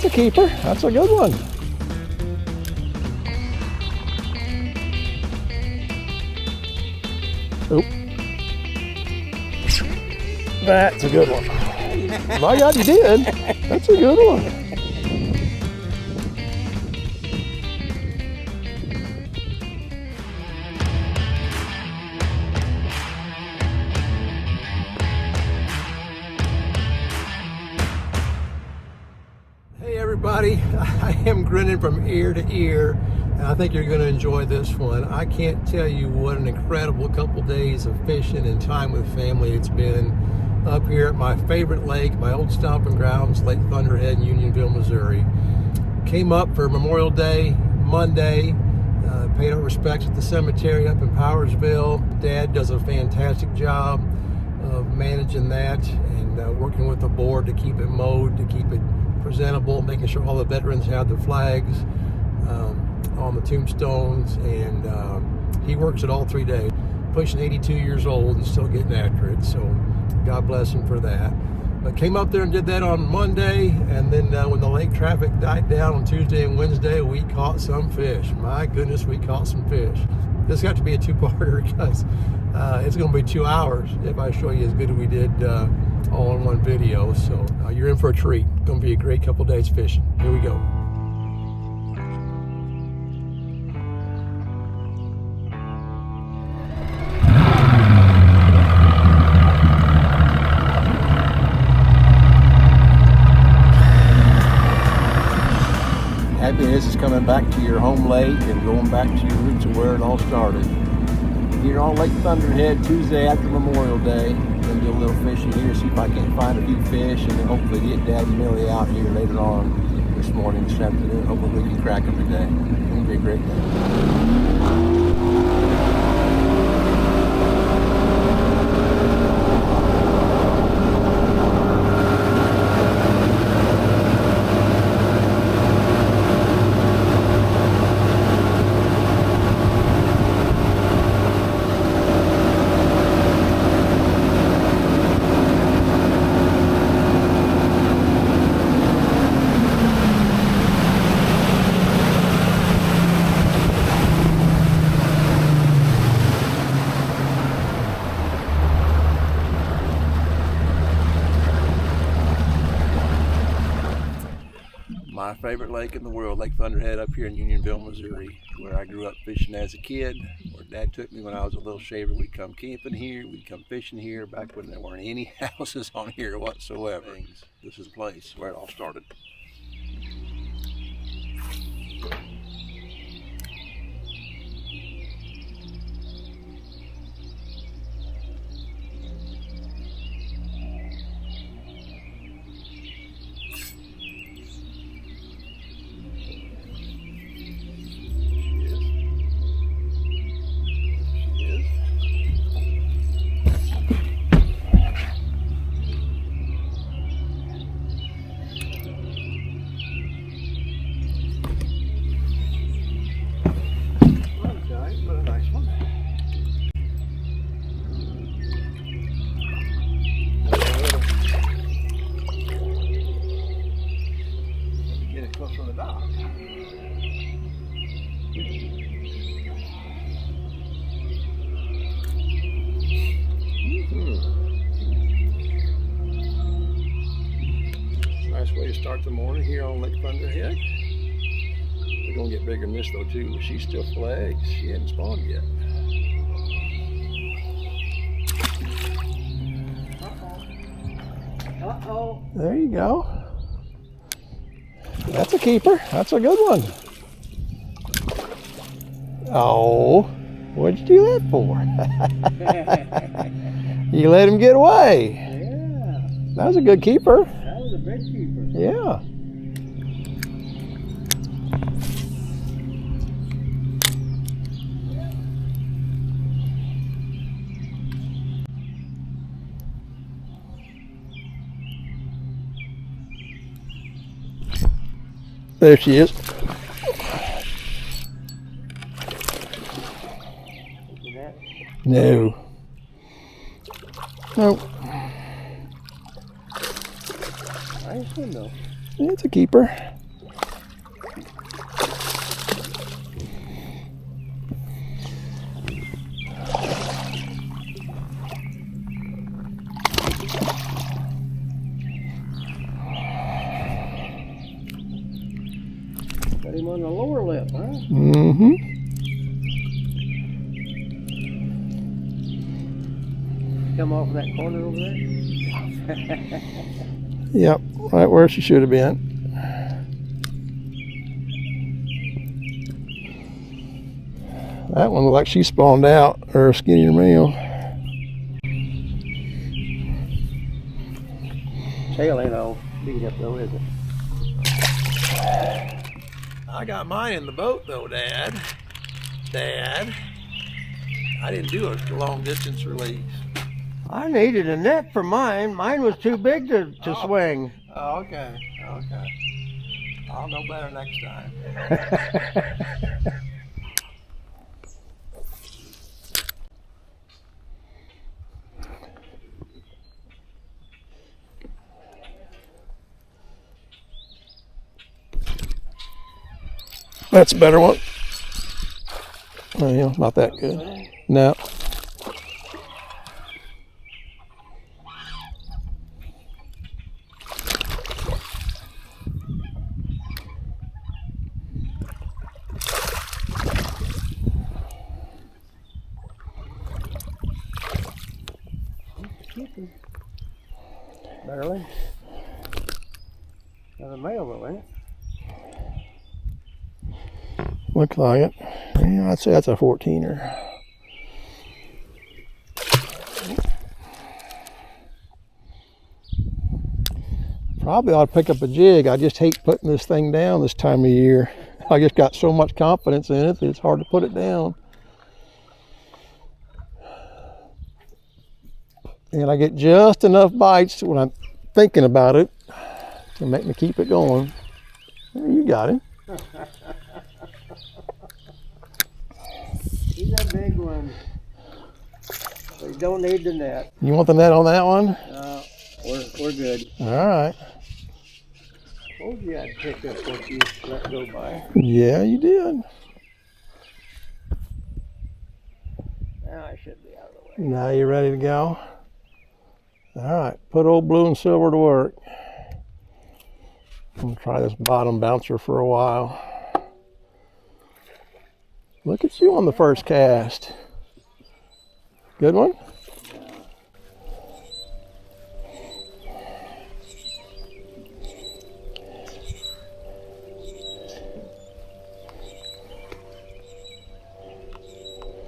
That's a keeper. That's a good one. Oop. That's a good one. My God, you did. That's a good one. Hey everybody, I am grinning from ear to ear, and I think you're going to enjoy this one. I can't tell you what an incredible couple days of fishing and time with family it's been up here at my favorite lake, my old stomping grounds, Lake Thunderhead in Unionville, Missouri. Came up for Memorial Day, Monday, paid our respects at the cemetery up in Powersville. Dad does a fantastic job of managing that and working with the board to keep it mowed, to keep it presentable, making sure all the veterans have the flags on the tombstones, and he works it all 3 days, pushing 82 years old and still getting after it, so God bless him for that. But came up there and did that on Monday, and then when the lake traffic died down on Tuesday and Wednesday, we caught some fish. My goodness, we caught some fish. This got to be a two-parter because it's going to be 2 hours if I show you as good as we did all in one video. So you're in for a treat. It's going to be a great couple days fishing. Here we go. Happiness is coming back to your home lake and going back to your roots of where it all started. Here on Lake Thunderhead, Tuesday after Memorial Day. Gonna do a little fishing here, see if I can find a few fish, and then hopefully get Dad and Millie out here later on this morning, this afternoon. Hopefully we can crack them today. It's gonna be a great day. My favorite lake in the world, Lake Thunderhead up here in Unionville, Missouri, where I grew up fishing as a kid, where Dad took me when I was a little shaver. We'd come camping here, we'd come fishing here, back when there weren't any houses on here whatsoever. This is the place where it all started. From the dock. Nice way to start the morning here on Lake Thunderhead. They're gonna get bigger than this though too. She's still flags. She hadn't spawned yet. Uh-oh. There you go. That's a keeper. That's a good one. Oh, what'd you do that for? You let him get away. Yeah. That was a good keeper. That was a big keeper. Yeah. There she is. No. Nope. Nice one though. It's a keeper. Got him on the lower lip, huh? Mm-hmm. Come off in that corner over there. Yep, right where she should have been. That one looked like she spawned out, or a skinnier male. Tail ain't all beat up though, is it? I got mine in the boat though, Dad. Dad, I didn't do a long distance release. I needed a net for mine. Mine was too big to swing. Oh, okay, okay. I'll know better next time. That's a better one. Well, not that good. No. Barely. Got a male though, ain't it? Looks like it. Yeah, I'd say that's a 14er. Probably ought to pick up a jig. I just hate putting this thing down this time of year. I just got so much confidence in it that it's hard to put it down. And I get just enough bites when I'm thinking about it to make me keep it going. There, you got him. He's a big one. We don't need the net. You want the net on that one? We're good. All right. Told you I'd pick up what you let go by. Yeah, you did. Now I should be out of the way. Now you ready to go? All right, put old blue and silver to work. I'm gonna try this bottom bouncer for a while. Look at you on the first cast. Good one?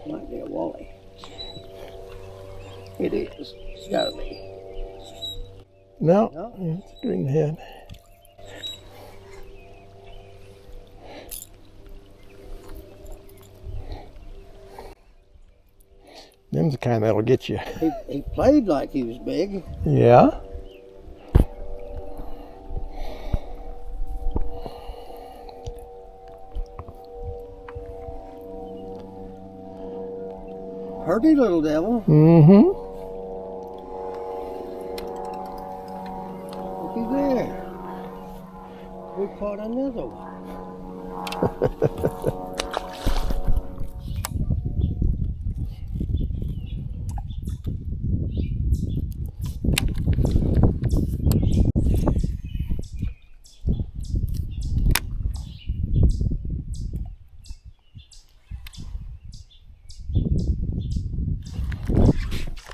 Might be a wally. It is. It's gotta be. No, No? it's a greenhead. Them's the kind that'll get you. He played like he was big. Yeah. Hardy little devil. Mm-hmm. Looky there. We caught another one.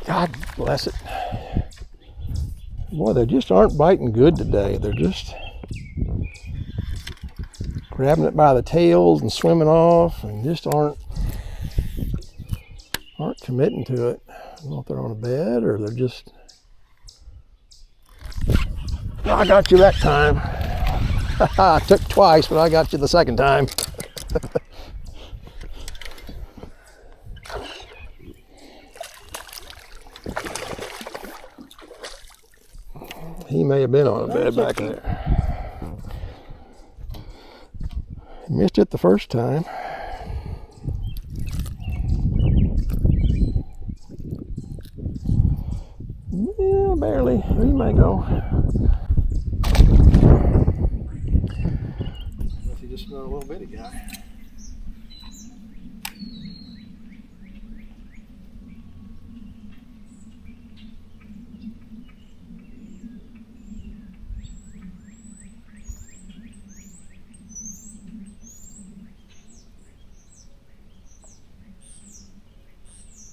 God bless it. Boy, they just aren't biting good today. They're just grabbing it by the tails and swimming off and just aren't committing to it. I don't know if they're on a bed or they're just... Oh, I got you that time. I took twice, but I got you the second time. He may have been on a bed back there. Missed it the first time. Yeah, barely. He may go. another little bitty guy.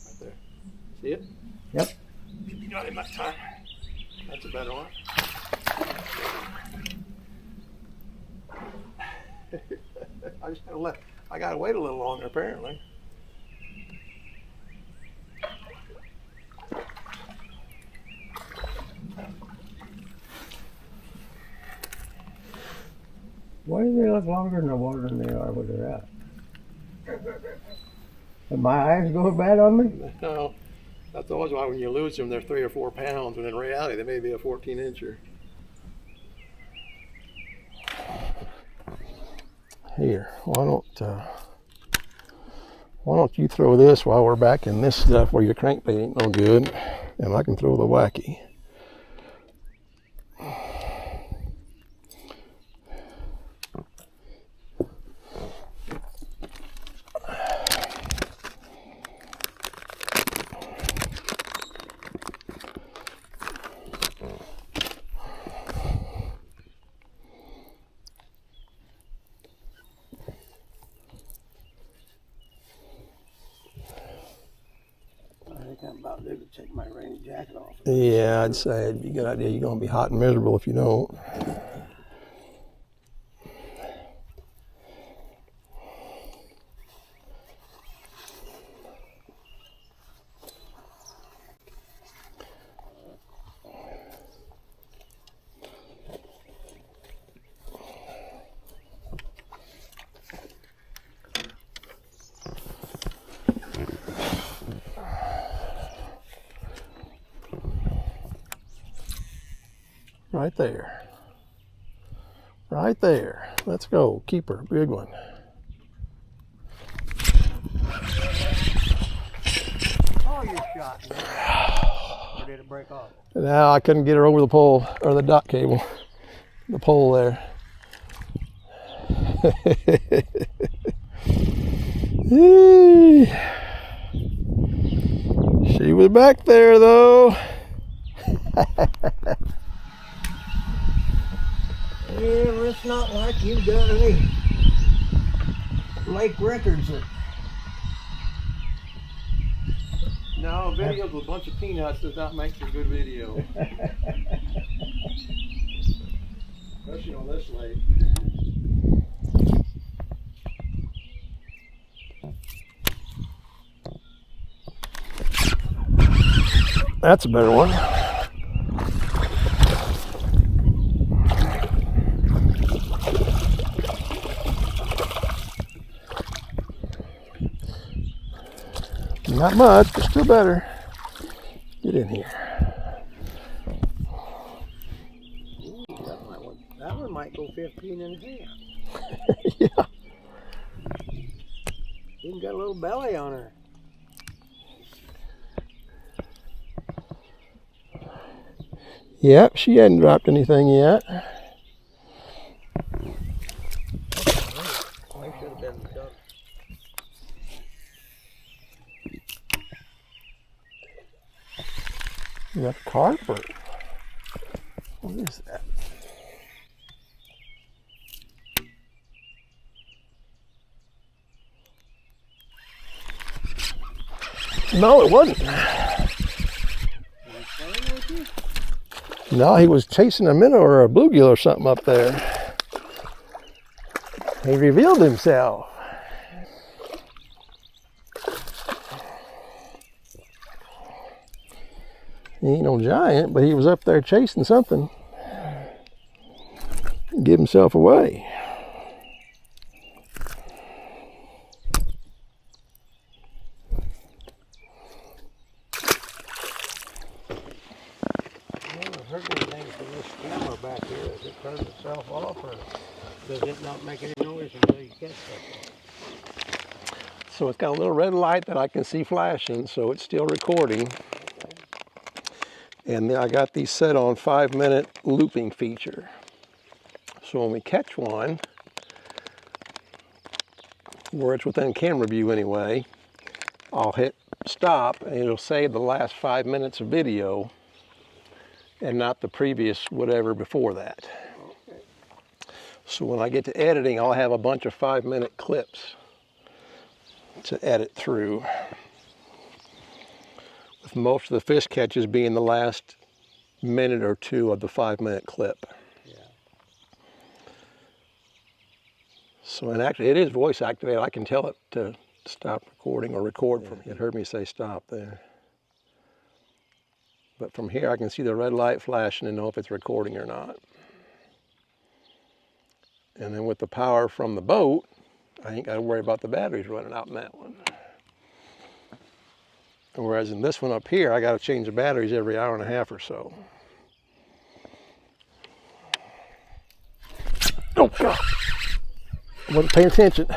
Right there. See it? Yep. You got him that time. That's a better one. I gotta wait a little longer apparently. Why do they look longer in the water than they are where they're at? Are my eyes going bad on me? No, that's always why when you lose them, they're 3 or 4 pounds, when in reality they may be a 14-incher. Here, why don't you throw this while we're back in this stuff where your crankbait ain't no good, and I can throw the wacky. I think I'm about to take my rain jacket off. Yeah, I'd say it'd be a good idea. You're gonna be hot and miserable if you don't. Right there. Right there. Let's go. Keeper. Big one. Oh, you shot me. Or did it break off? Now I couldn't get her over the pole, or the dock cable. The pole there. She was back there though. Yeah, it's not like you've got any lake records that. No, videos with a bunch of peanuts does not make for good video. Especially on this lake. That's a better one. Not much, but still better. Get in here. Ooh, that one might go 15 and a half. Yeah. Even got a little belly on her. Yep, she hadn't dropped anything yet. I should have been done. You got a carper. What is that? No, it wasn't. No, he was chasing a minnow or a bluegill or something up there. He revealed himself. He ain't no giant, but he was up there chasing something. Give himself away. Back here, does it turn itself off, or does it not make any noise until you catch something? So it's got a little red light that I can see flashing, so it's still recording. And then I got these set on 5-minute looping feature. So when we catch one, where it's within camera view anyway, I'll hit stop and it'll save the last 5 minutes of video and not the previous whatever before that. Okay. So when I get to editing, I'll have a bunch of 5-minute clips to edit through, with most of the fish catches being the last minute or two of the 5-minute clip. Yeah. So, and actually it is voice activated. I can tell it to stop recording or record from, it heard me say stop there. But from here I can see the red light flashing and know if it's recording or not. And then with the power from the boat, I ain't got to worry about the batteries running out in that one. Whereas in this one up here, I got to change the batteries every hour and a half or so. Oh God! I wasn't paying attention.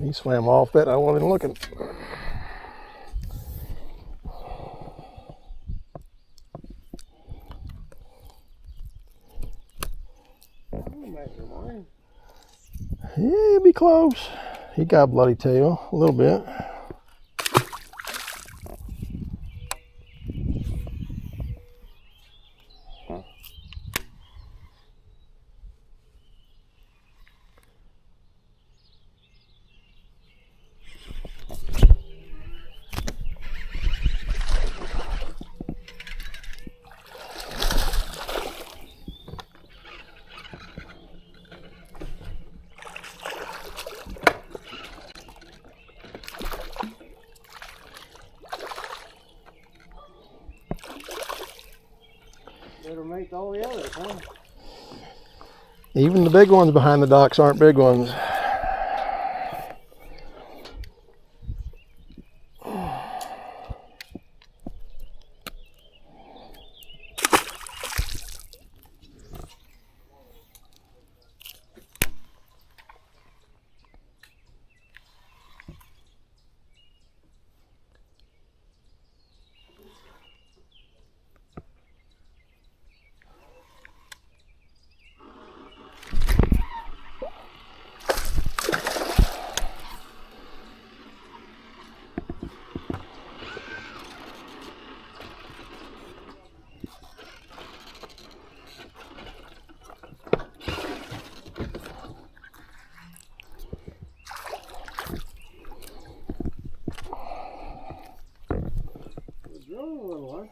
He swam off that. I wasn't even looking. Yeah, he'll be close. He got a bloody tail a little bit. Better make all the others, huh? Even the big ones behind the docks aren't big ones.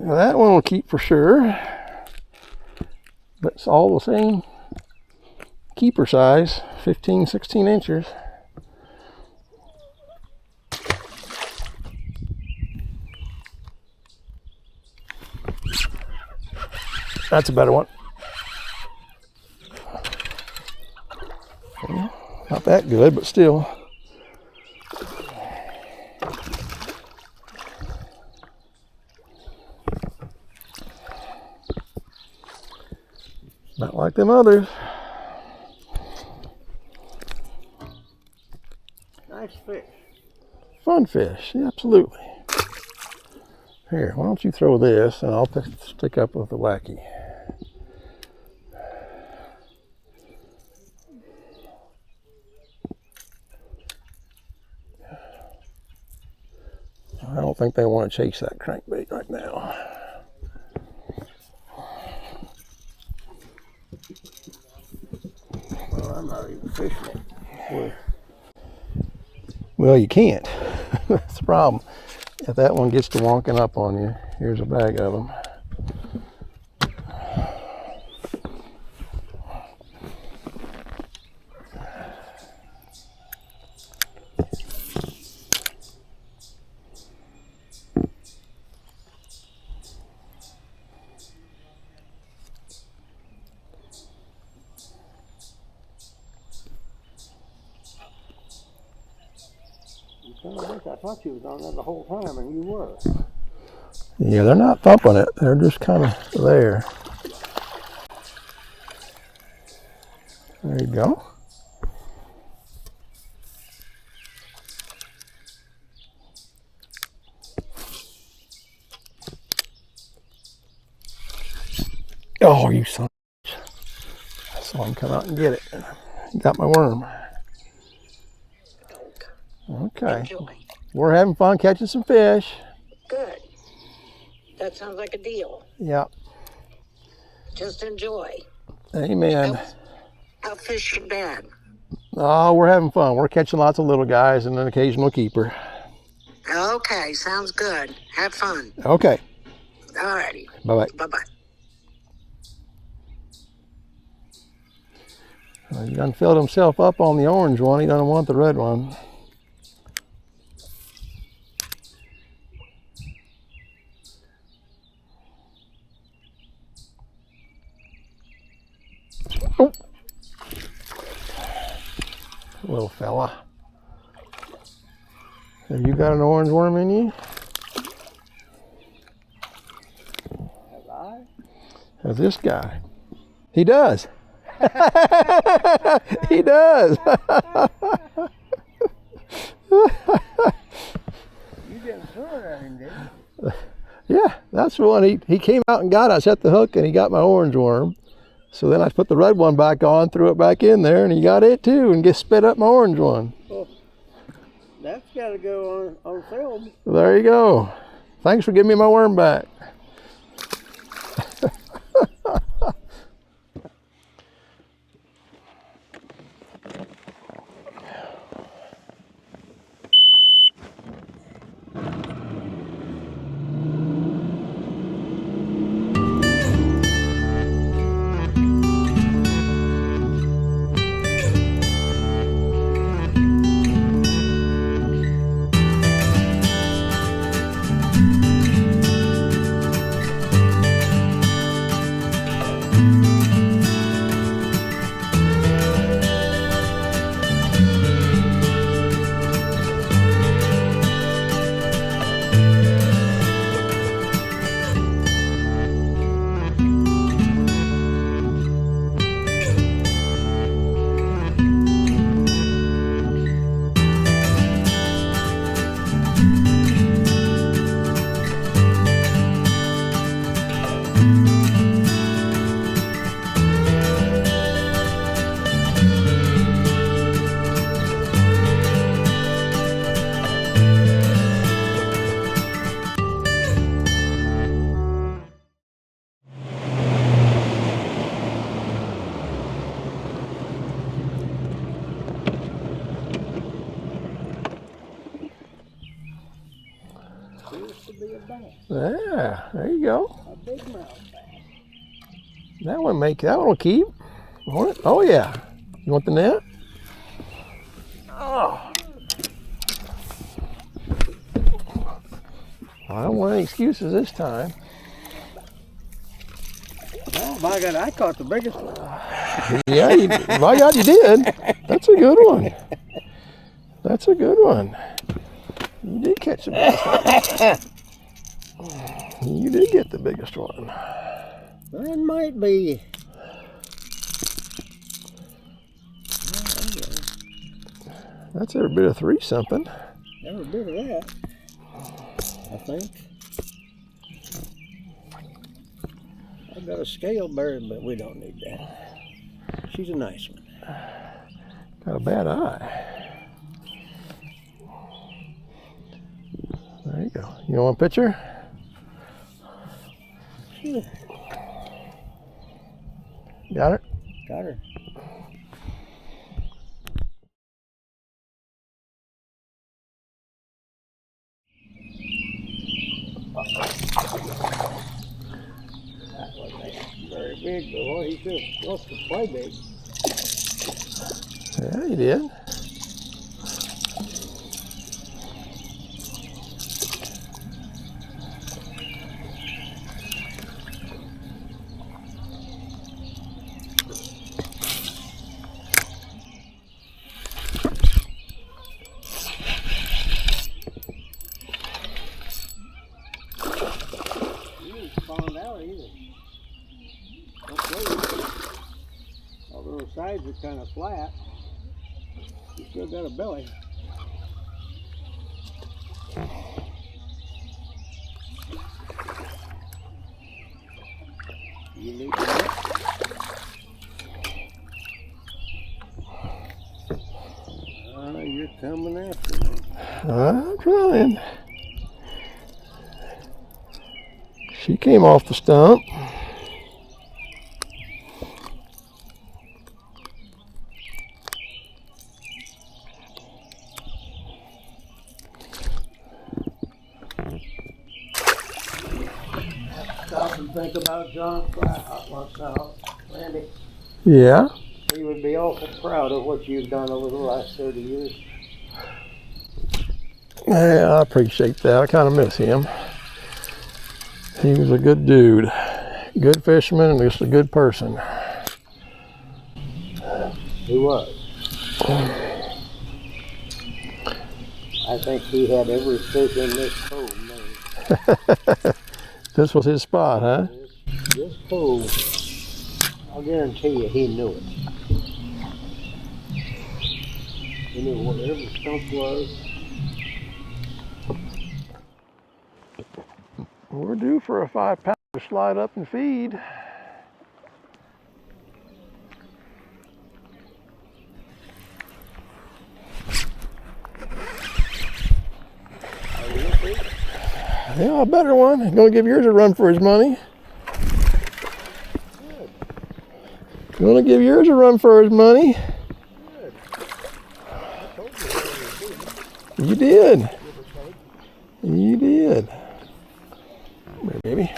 Now that one will keep for sure, but it's all the same keeper size, 15, 16 inches. That's a better one. Not that good, but still. Not like them others. Nice fish. Fun fish, yeah, absolutely. Here, why don't you throw this and I'll stick up with the wacky. I don't think they want to chase that crankbait right now. Well, I'm not even fishing it. Well, you can't. That's the problem. If that one gets to wonking up on you, here's a bag of them. I thought you was on that the whole time, and you were. Yeah, they're not thumping it. They're just kind of there. There you go. Oh, you son of a bitch. I saw him come out and get it. Got my worm. Okay. Enjoy. We're having fun catching some fish. Good. That sounds like a deal. Yeah. Just enjoy. Amen. How fish you been? Oh, we're having fun. We're catching lots of little guys and an occasional keeper. Okay, sounds good. Have fun. Okay. Alrighty. Bye-bye. Bye-bye. Well, he done filled himself up on the orange one. He doesn't want the red one. Oh. Little fella. Have you got an orange worm in you? Have I? Has this guy? He does. He does. You didn't throw it at him, did you? Yeah, that's the one. He came out and got it. I set the hook and he got my orange worm. So then I put the red one back on, threw it back in there, and he got it too and just spit up my orange one. Well, that's got to go on film. There you go. Thanks for giving me my worm back. Appears to be a bass. Yeah, there you go. A big mouth bass. That one will keep. Want it? Oh yeah. You want the net? Oh. I don't want any excuses this time. Oh my God, I caught the biggest one. Yeah, my God, you did. That's a good one. That's a good one. You did catch the biggest one. You did get the biggest one. That might be. That's every bit of 3 something. Every bit of that, I think. I've got a scale bird, but we don't need that. She's a nice one. Got a bad eye. There you go. You want a picture? Sure. Got it? Got her. That wasn't very big, but boy, he still wants to play big. Yeah, you did. Spawned out either. Okay. Although the sides are kind of flat, you still got a belly. You need to know. You're coming after me. I'm trying. She came off the stump. Stop and think about John Fry once now, Randy. Yeah. He would be awful proud of what you've done over the last 30 years. Yeah, I appreciate that. I kind of miss him. He was a good dude. Good fisherman and just a good person. He was. I think he had every fish in this cove named. This was his spot, huh? This cove, I'll guarantee you he knew it. He knew what every stump was. We're due for a 5-pounder to slide up and feed. Yeah, a better one. He's gonna give yours a run for his money. Gonna give yours a run for his money. You did. You did. Come here, baby.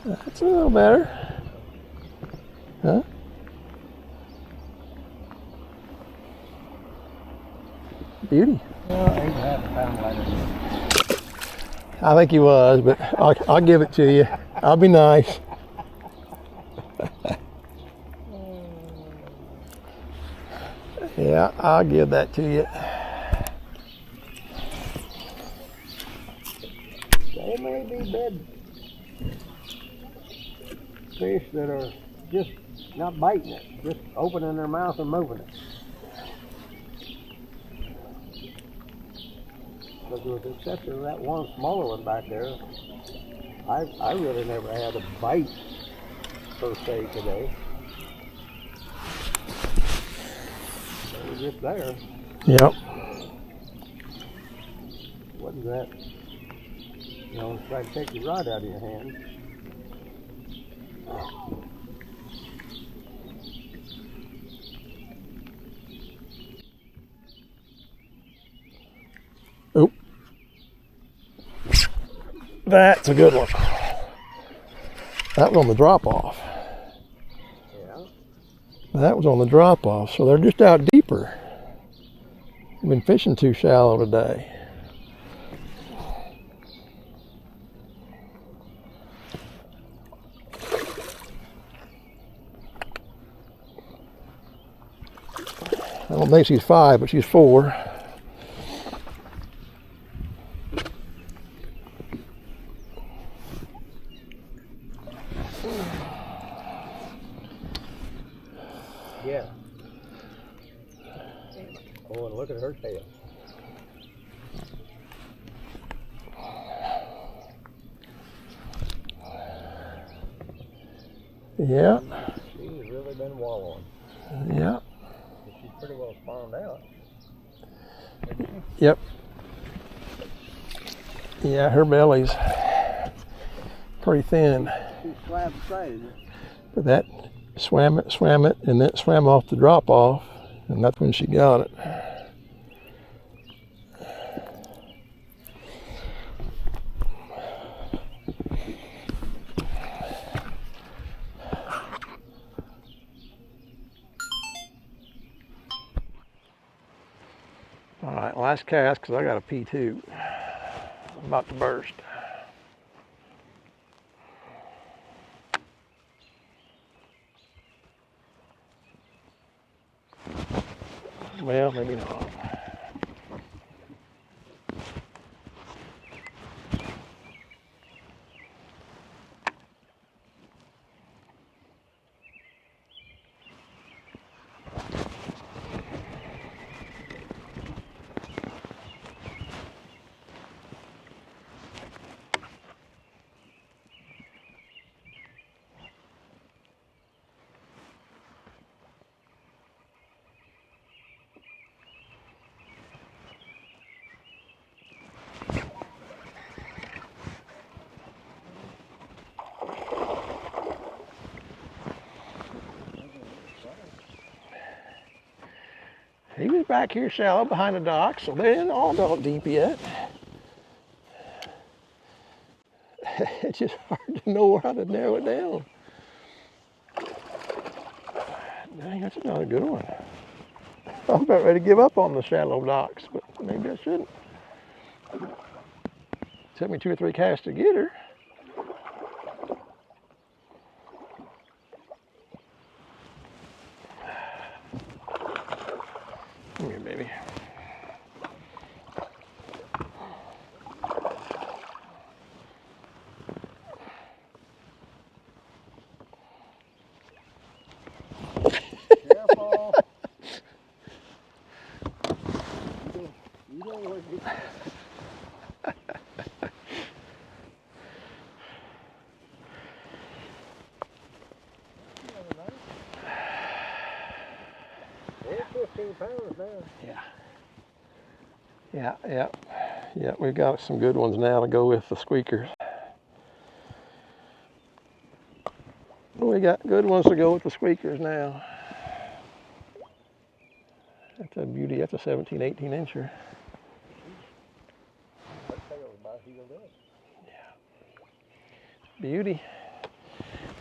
That's a little better. Huh? Beauty. Well, 8.5 pound lighter. I think he was, but I'll give it to you. I'll be nice. Yeah, I'll give that to you. They may be bed fish that are just not biting it, just opening their mouth and moving it. But with the exception of that one smaller one back there, I really never had a bite per se today. They were just there. Yep. Wasn't that, you know, try to take your rod out of your hand. Oh. That's a good one. That was on the drop off. Yeah. That was on the drop off, so they're just out deeper. We've been fishing too shallow today. I don't think she's 5, but she's 4. Yeah. Oh, and look at her tail. Yeah. She's really been wallowing. Yeah. She's pretty well spawned out. Yep. Yeah, her belly's pretty thin. She's slab sided. But that swam it, and then swam off the drop off, and that's when she got it. All right, last cast because I got a pee too. I'm about to burst. Well, maybe not. He was back here shallow behind the dock, so they didn't all go deep yet. It's just hard to know how to narrow it down. Dang, that's another good one. I'm about ready to give up on the shallow docks, but maybe I shouldn't. Took me 2 or 3 casts to get her. Come here, baby. Careful. You don't want to get They're 15 pounds now. Yeah, we've got some good ones now to go with the squeakers. We got good ones to go with the squeakers now. That's a beauty, that's a 17, 18 incher. That tail's about healed up. Beauty.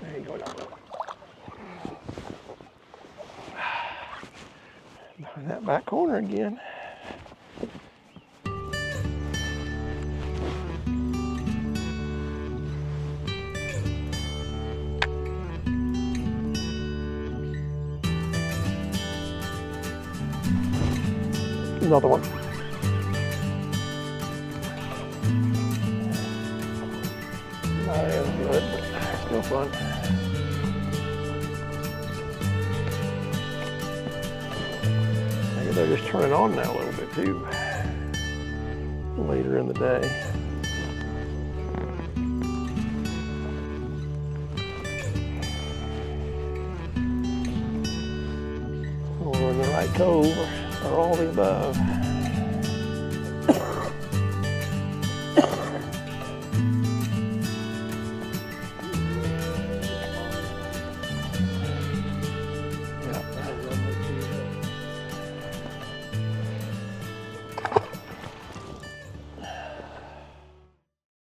There you go. Behind that back corner again. Another one. Not as good, but still fun. Maybe they're just turning on now a little bit too. Later in the day. Or in the right cove, or all the above.